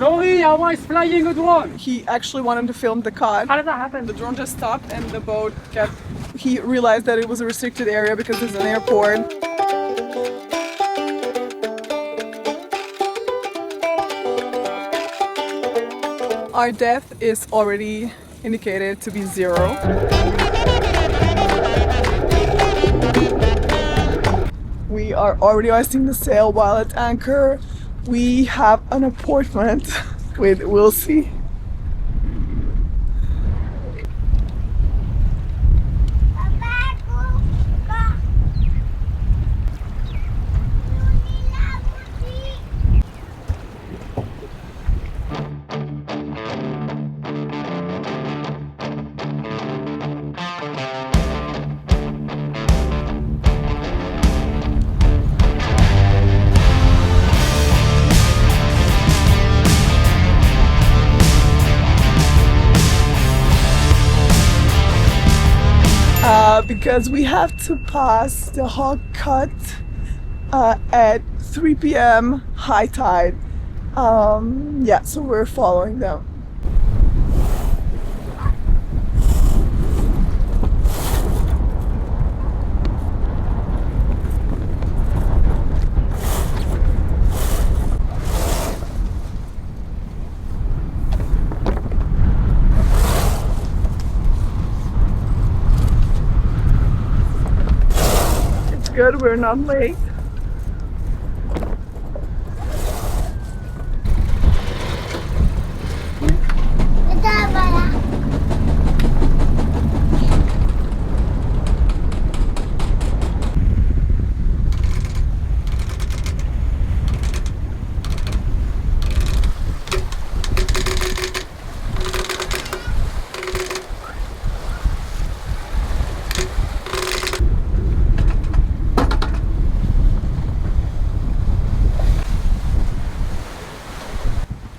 Sorry, I was flying a drone. He actually wanted to film the cod. How did that happen? The drone just stopped and the boat kept... He realized that it was a restricted area because it's an airport. Our depth is already indicated to be 0. We are already hoisting the sail while at anchor. We have an appointment with Wilsey. Because we have to pass the hog cut at 3 p.m. high tide. Yeah, so we're following them. Good, we're not late.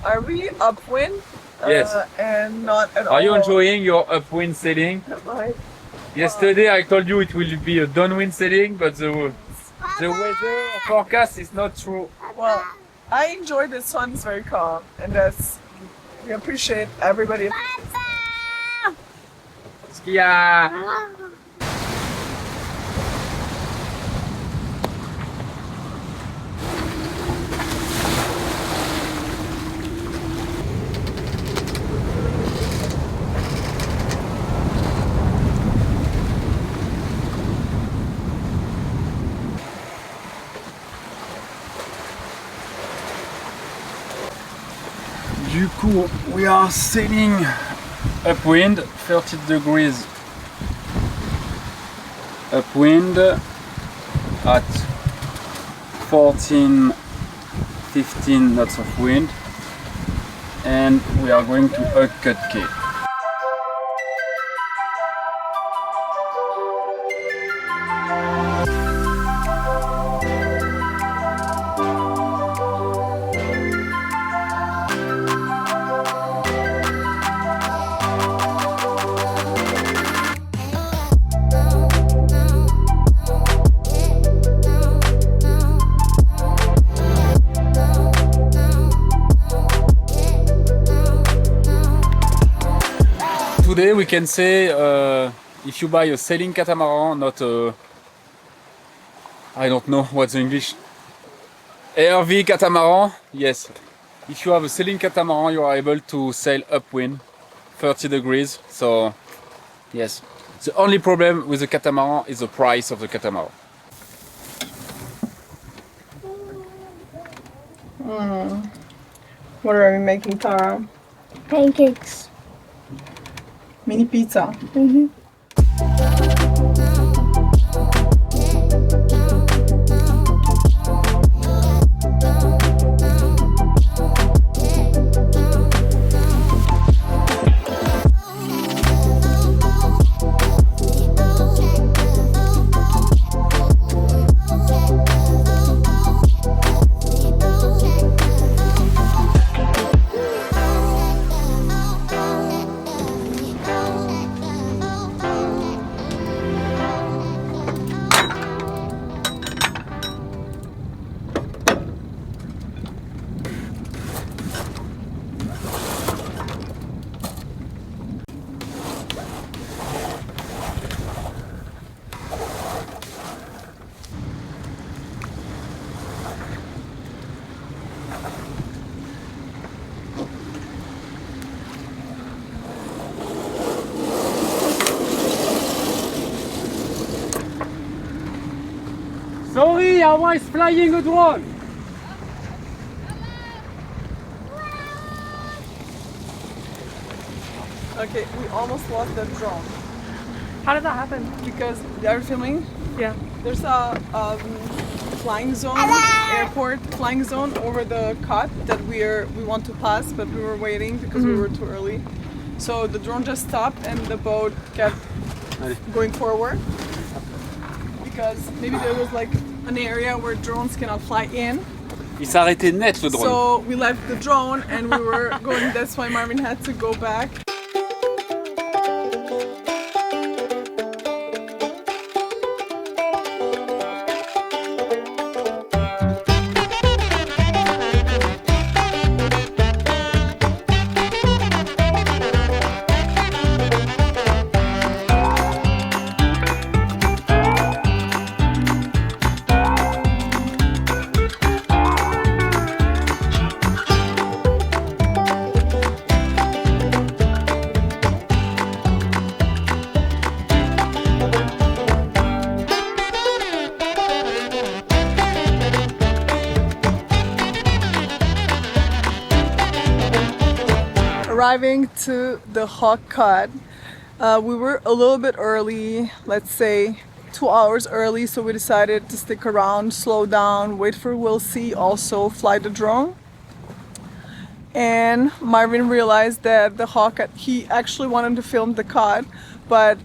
Are we upwind? Yes. And not at all. Are you enjoying your upwind sailing? Like, Yesterday I told you it will be a downwind sailing, but the weather forecast is not true. well, I enjoy this one. It's very calm, and we appreciate everybody. Skia! Du coup, we are sailing upwind, 30 degrees upwind at 14, 15 knots of wind, and we are going to Cut Cape. Today we can say if you buy a sailing catamaran, not a, I don't know what's the English, RV catamaran, yes. If you have a sailing catamaran, you are able to sail upwind, 30 degrees, so yes. The only problem with the catamaran is the price of the catamaran. What are we making, Tara? Pancakes. Mini pizza. Someone is flying a drone. Okay, we almost lost the drone How did that happen? because they are filming. Yeah. There's a flying zone, airport flying zone over the cut that we want to pass, but we were waiting because we were too early. So the drone just stopped and the boat kept going forward because maybe there was like an area where drones cannot fly in. Il s'est arrêté net le drone. So we left the drone and we were going. That's why Marvin had to go back. Arriving to the hawk cut, we were a little bit early, let's say 2 hours early, so we decided to stick around, slow down, wait for Will See, also fly the drone. And Marvin realized that the hawk cut, he actually wanted to film the cut, but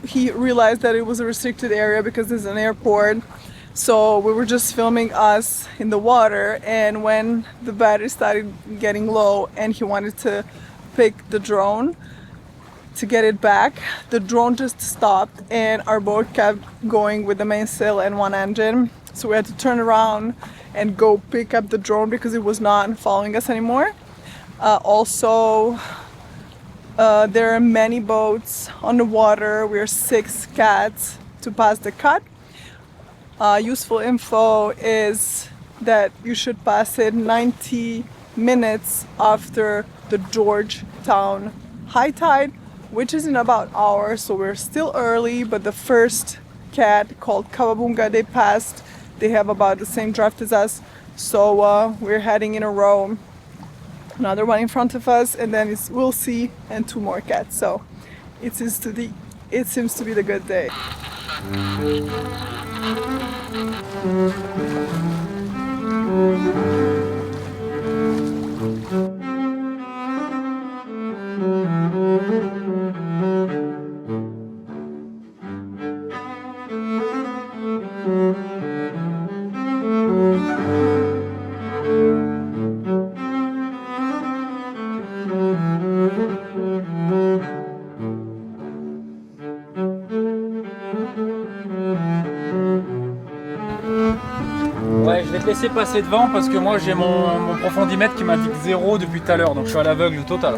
he realized that it was a restricted area because there's an airport. So we were just filming us in the water, and when the battery started getting low and he wanted to pick the drone to get it back, the drone just stopped and our boat kept going with the mainsail and one engine. So we had to turn around and go pick up the drone because it was not following us anymore. Also, there are many boats on the water. We are 6 cats to pass the cut. Useful info is that you should pass it 90 minutes after the Georgetown high tide, which is in about an hour, so we're still early, but the first cat called Kawabunga, they passed. They have about the same draft as us, so we're heading in a row. Another one in front of us, and then We'll See and 2 more cats, so it seems to be the good day. Ouais, je vais te laisser passer devant parce que moi j'ai mon profondimètre qui m'indique 0 depuis tout à l'heure, donc je suis à l'aveugle total.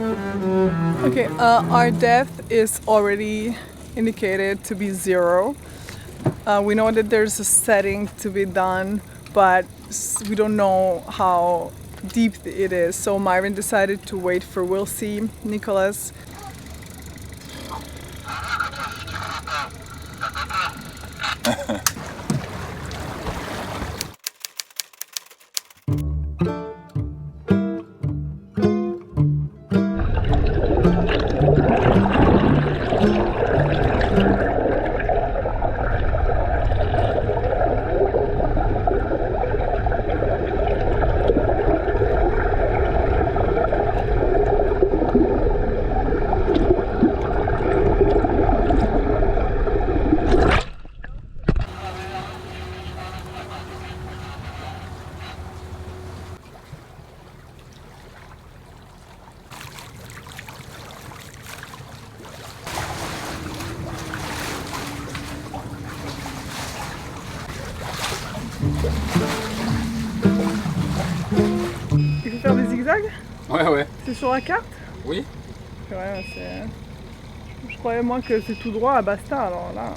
Okay, our depth is already indicated to be 0. We know that there's a setting to be done, but we don't know how deep it is. So Myron decided to wait for We'll See, Nicholas. Il faut faire des zigzags? Ouais. C'est sur la carte? Oui. Ouais, je croyais moi que c'est tout droit à Basta, alors là.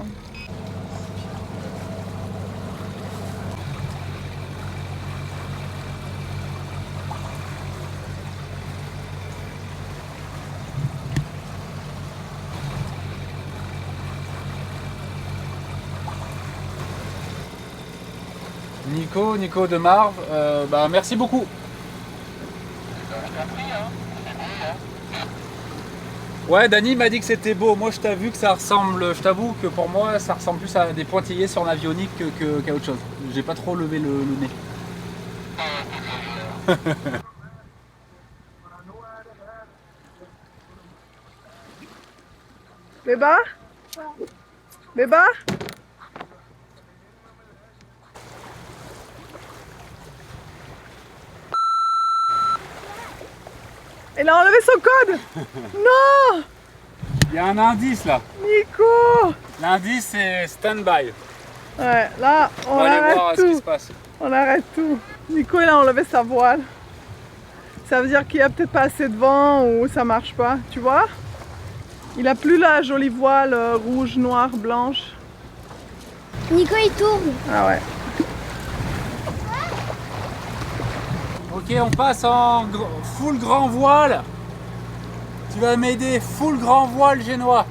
Nico de Marve, bah merci beaucoup. Ouais, Dany m'a dit que c'était beau. Moi, je t'avoue que ça ressemble. Je t'avoue que pour moi, ça ressemble plus à des pointillés sur l'avionique qu'à autre chose. J'ai pas trop levé le nez. Béba? Béba? Il a enlevé son code. Non! Il y a un indice là. Nico! L'indice c'est stand-by. Ouais, là, on va aller arrête voir ce qui tout. se passe. On arrête tout. Nico, il a enlevé sa voile. Ça veut dire qu'il n'y a peut-être pas assez de vent ou ça marche pas, tu vois? Il a plus la jolie voile rouge, noire, blanche. Nico, il tourne. Ah ouais. Ok, on passe en full grand voile. Tu vas m'aider, full grand voile génois.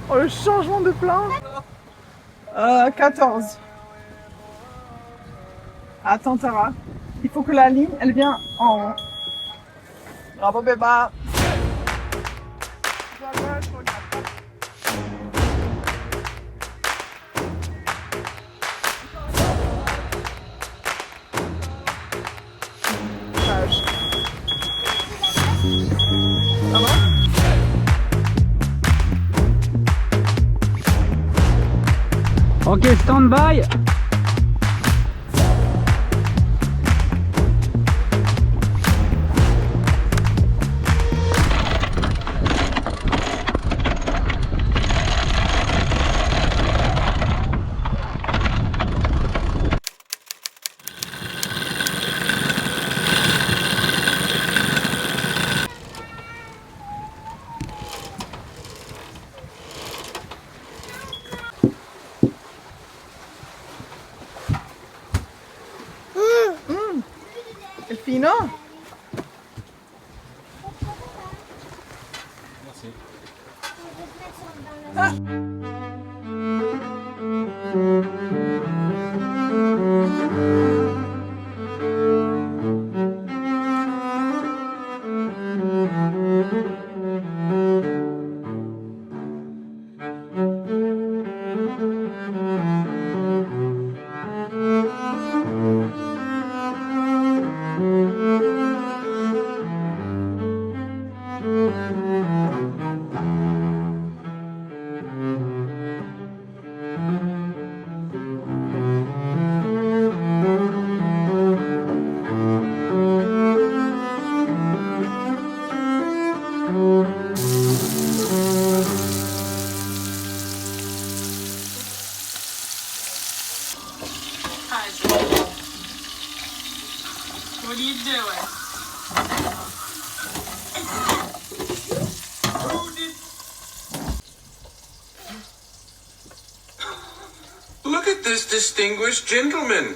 Oh, le changement de plan. 14. Attends, Tara. Il faut que la ligne, elle vienne en haut. Bravo, Béba. Ok, stand by. El fino. Merci. What are you doing? Look at this distinguished gentleman.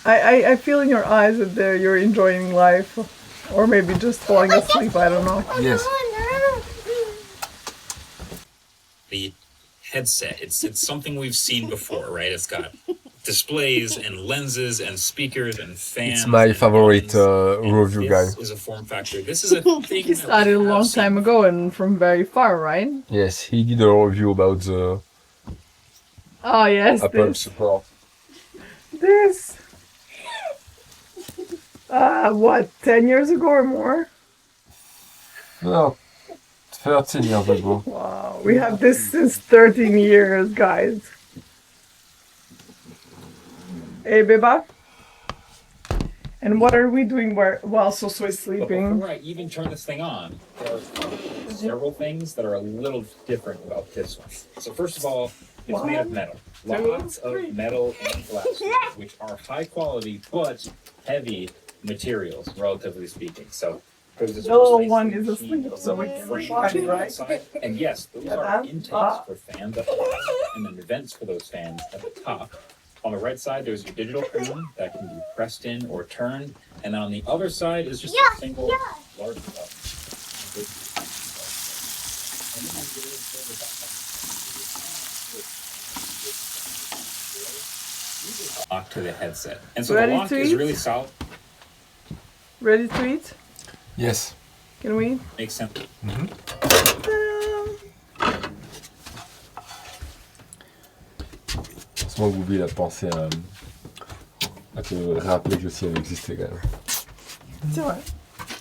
I feel in your eyes that you're enjoying life. Or maybe just falling asleep, I don't know. Yes. The headset. It's something we've seen before, right? It's got displays and lenses and speakers and fans. It's my and favorite buttons, and review guy. This is a form factor. This is a thing He that started a we have long seen time ago and from very far, right? Yes, he did a review about the Oh yes, Apple this. support. This. What, 10 years ago or more? No, 13 years ago. Wow, we have this since 13 years, guys. Hey, Beba? And what are we doing while Soso is But sleeping? before I even turn this thing on, there are several things that are a little different about this one. So first of all, it's made of metal. Lots of metal and glass, which are high quality but heavy materials, relatively speaking. So there's this The little nice one little is sheet asleep, of so wood it's frame funny, on the right? outside. And yes, those are intakes for fans at the bottom, and then the vents for those fans at the top. On the right side, there's your digital fan that can be pressed in or turned, and then on the other side is just a single large button. to the headset. And so Ready the lock to is eat? really solid. Ready to eat? Yes. Can we eat? Makes sense. Heureusement que Bobby a pensé à te rappeler que le ciel existait quand même. C'est vrai.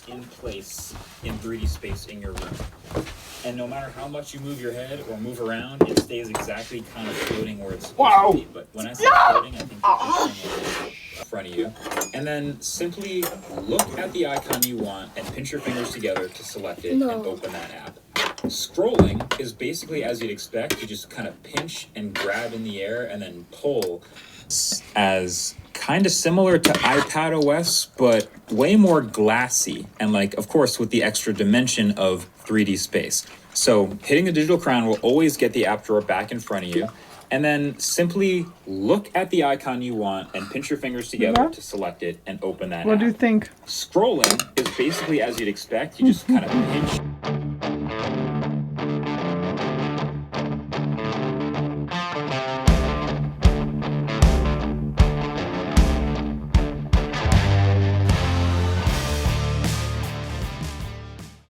In place in 3D space in your room. And no matter how much you move your head or move around, it stays exactly kind of floating where it's supposed to be. But when I say floating, I think you're just in front of you. And then simply look at the icon you want and pinch your fingers together to select it and open that app. Scrolling is basically as you'd expect. You just kind of pinch and grab in the air and then pull. As kind of similar to iPadOS, but way more glassy. And like, of course, with the extra dimension of 3D space. So hitting the digital crown will always get the app drawer back in front of you. And then simply look at the icon you want and pinch your fingers together to select it and open that What app. do you think? Scrolling is basically as you'd expect. You just kind of pinch